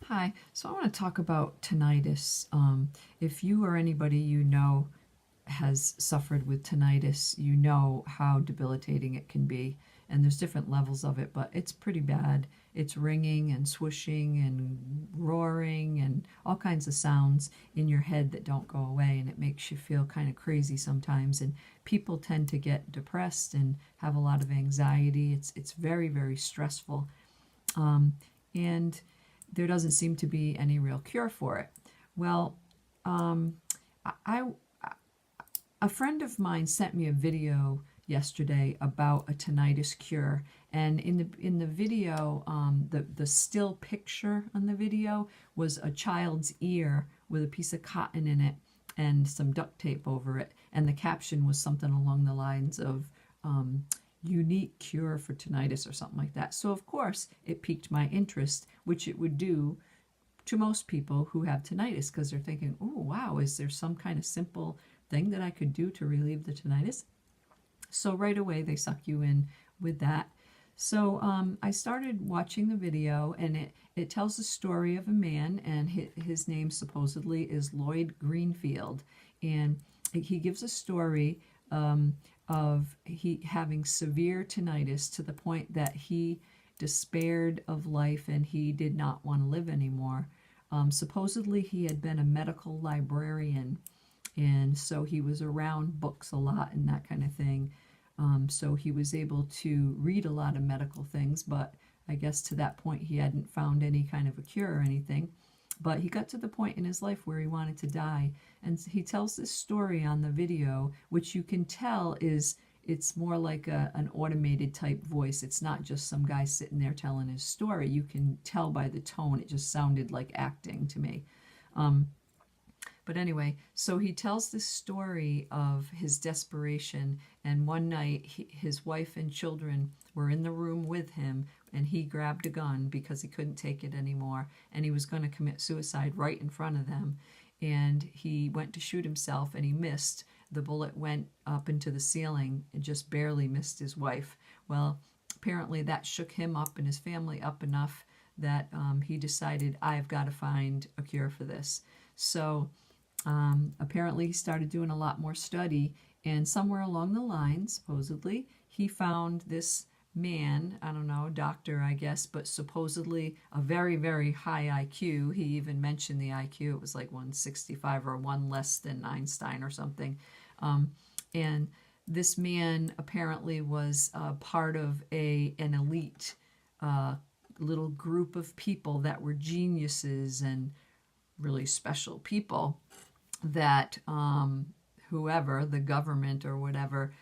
Hi, so I want to talk about tinnitus. If you or anybody you know has suffered with tinnitus, you know how debilitating it can be. And there's different levels of it, but it's pretty bad. It's ringing and swishing and roaring and all kinds of sounds in your head that don't go away, and it makes you feel kind of crazy sometimes. And people tend to get depressed and have a lot of anxiety. It's very, very stressful. And there doesn't seem to be any real cure for it. Well, I a friend of mine sent me a video yesterday about a tinnitus cure, and in the video, the still picture on the video was a child's ear with a piece of cotton in it and some duct tape over it, and the caption was something along the lines of unique cure for tinnitus or something like that. So of course it piqued my interest, which it would do to most people who have tinnitus, because they're thinking, oh wow, is there some kind of simple thing that I could do to relieve the tinnitus? So right away they suck you in with that. So I started watching the video, and it tells the story of a man, and his name supposedly is Lloyd Greenfield. And he gives a story of he having severe tinnitus to the point that he despaired of life and he did not want to live anymore. Supposedly he had been a medical librarian, and so he was around books a lot and that kind of thing. So he was able to read a lot of medical things, but I guess to that point he hadn't found any kind of a cure or anything. But he got to the point in his life where he wanted to die. And he tells this story on the video, which you can tell it's more like an automated type voice. It's not just some guy sitting there telling his story. You can tell by the tone. It just sounded like acting to me. But anyway, so he tells this story of his desperation, and one night his wife and children were in the room with him, and he grabbed a gun because he couldn't take it anymore, and he was going to commit suicide right in front of them. And he went to shoot himself, and he missed. The bullet went up into the ceiling and just barely missed his wife. Well, apparently that shook him up and his family up enough that he decided, I've got to find a cure for this. So apparently he started doing a lot more study, and somewhere along the line, supposedly, he found this man, I don't know, doctor, I guess, but supposedly a very, very high IQ. He even mentioned the IQ. It was like 165 or one less than Einstein or something. And this man apparently was part of an elite little group of people that were geniuses and really special people that whoever, the government or whatever,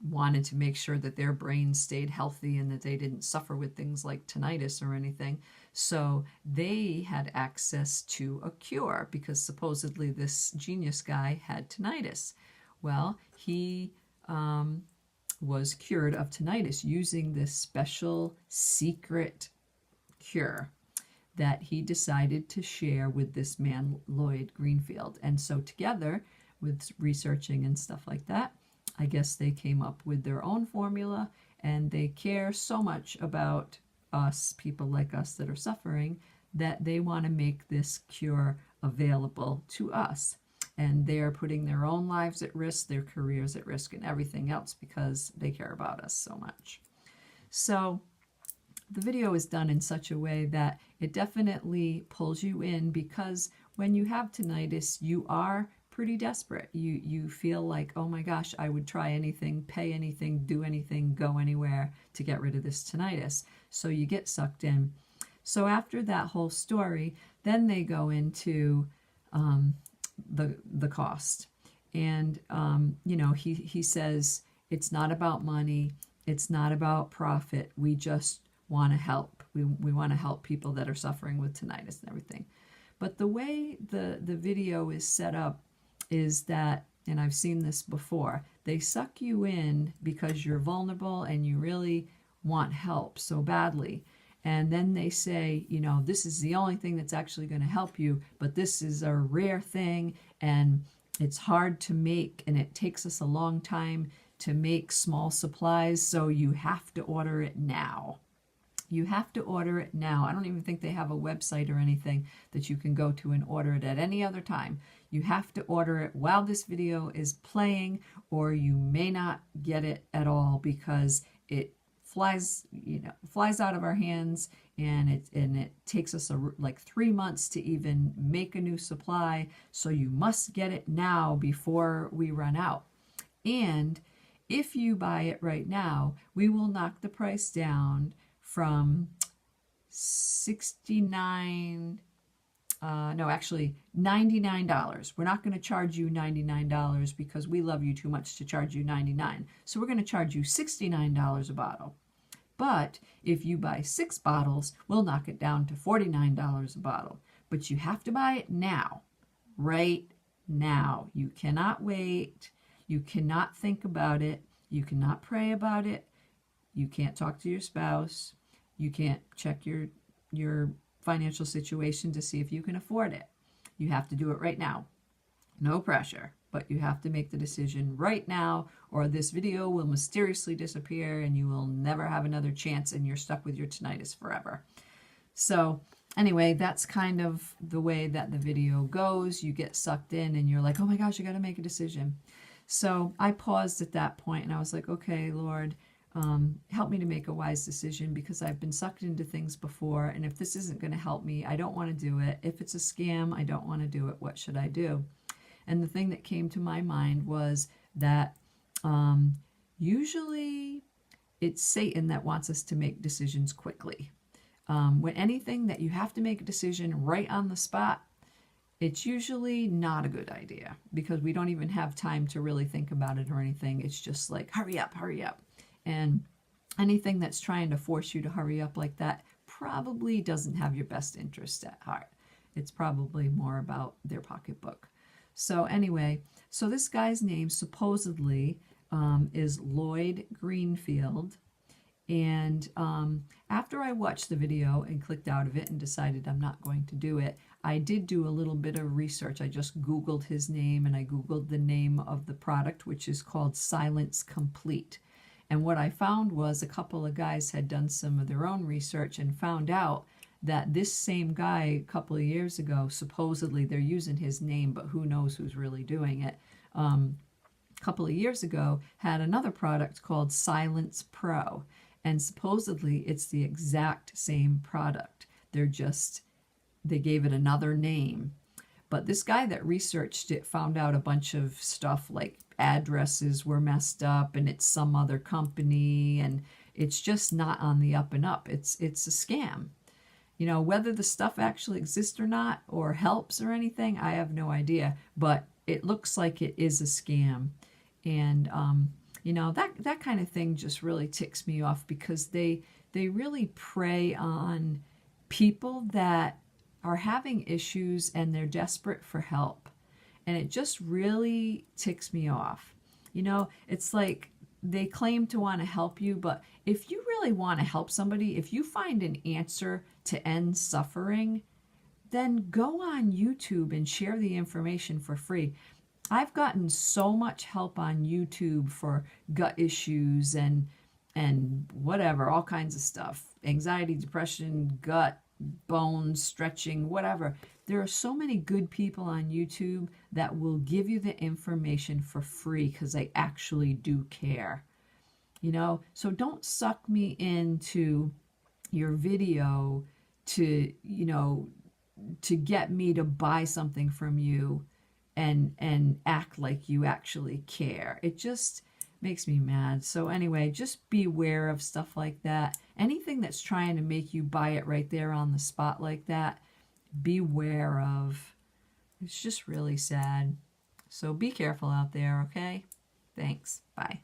wanted to make sure that their brains stayed healthy and that they didn't suffer with things like tinnitus or anything. So they had access to a cure because supposedly this genius guy had tinnitus. Well, he was cured of tinnitus using this special secret cure that he decided to share with this man, Lloyd Greenfield. And so together, with researching and stuff like that, I guess they came up with their own formula, and they care so much about us, people like us that are suffering, that they want to make this cure available to us. And they're putting their own lives at risk, their careers at risk, and everything else because they care about us so much. So the video is done in such a way that it definitely pulls you in, because when you have tinnitus, you are pretty desperate. You feel like, oh my gosh, I would try anything, pay anything, do anything, go anywhere to get rid of this tinnitus. So you get sucked in. So after that whole story, then they go into the cost. And he says it's not about money, it's not about profit. We just want to help. We want to help people that are suffering with tinnitus and everything. But the way the video is set up is that, and I've seen this before, they suck you in because you're vulnerable and you really want help so badly. And then they say, this is the only thing that's actually going to help you, but this is a rare thing and it's hard to make, and it takes us a long time to make small supplies, so you have to order it now. You have to order it now. I don't even think they have a website or anything that you can go to and order it at any other time. You have to order it while this video is playing, or you may not get it at all because it flies out of our hands, and it takes us like 3 months to even make a new supply. So you must get it now before we run out. And if you buy it right now, we will knock the price down from $69, no, actually $99. We're not going to charge you $99 because we love you too much to charge you $99. So we're going to charge you $69 a bottle. But if you buy 6 bottles, we'll knock it down to $49 a bottle. But you have to buy it now, right now. You cannot wait. You cannot think about it. You cannot pray about it. You can't talk to your spouse. You can't check your financial situation to see if you can afford it. You have to do it right now. No pressure, but you have to make the decision right now, or this video will mysteriously disappear and you will never have another chance and you're stuck with your tinnitus forever. So anyway, that's kind of the way that the video goes. You get sucked in and you're like, oh my gosh, I got to make a decision. So I paused at that point and I was like, okay, Lord, help me to make a wise decision, because I've been sucked into things before, and if this isn't going to help me, I don't want to do it. If it's a scam, I don't want to do it. What should I do? And the thing that came to my mind was that usually it's Satan that wants us to make decisions quickly. When anything that you have to make a decision right on the spot, it's usually not a good idea, because we don't even have time to really think about it or anything. It's just like, hurry up, hurry up. And anything that's trying to force you to hurry up like that probably doesn't have your best interest at heart. It's probably more about their pocketbook. So anyway, so this guy's name supposedly is Lloyd Greenfield. And after I watched the video and clicked out of it and decided I'm not going to do it, I did do a little bit of research. I just Googled his name, and I Googled the name of the product, which is called Silence Complete. And what I found was a couple of guys had done some of their own research and found out that this same guy a couple of years ago, supposedly they're using his name, but who knows who's really doing it, a couple of years ago had another product called Silence Pro. And supposedly it's the exact same product. They gave it another name. But this guy that researched it found out a bunch of stuff, like addresses were messed up and it's some other company, and it's just not on the up and up. It's a scam. You know, whether the stuff actually exists or not, or helps or anything, I have no idea. But it looks like it is a scam. And, you know, that kind of thing just really ticks me off, because they really prey on people that are having issues and they're desperate for help. And it just really ticks me off. You know, it's like they claim to want to help you, but if you really want to help somebody, if you find an answer to end suffering, then go on YouTube and share the information for free. I've gotten so much help on YouTube for gut issues and whatever, all kinds of stuff. Anxiety, depression, gut, bones, stretching, whatever. There are so many good people on YouTube that will give you the information for free because they actually do care. You know, so don't suck me into your video to, you know, to get me to buy something from you and act like you actually care. It just makes me mad. So anyway, just beware of stuff like that. Anything that's trying to make you buy it right there on the spot like that, beware of. It's just really sad. So be careful out there, okay? Thanks. Bye.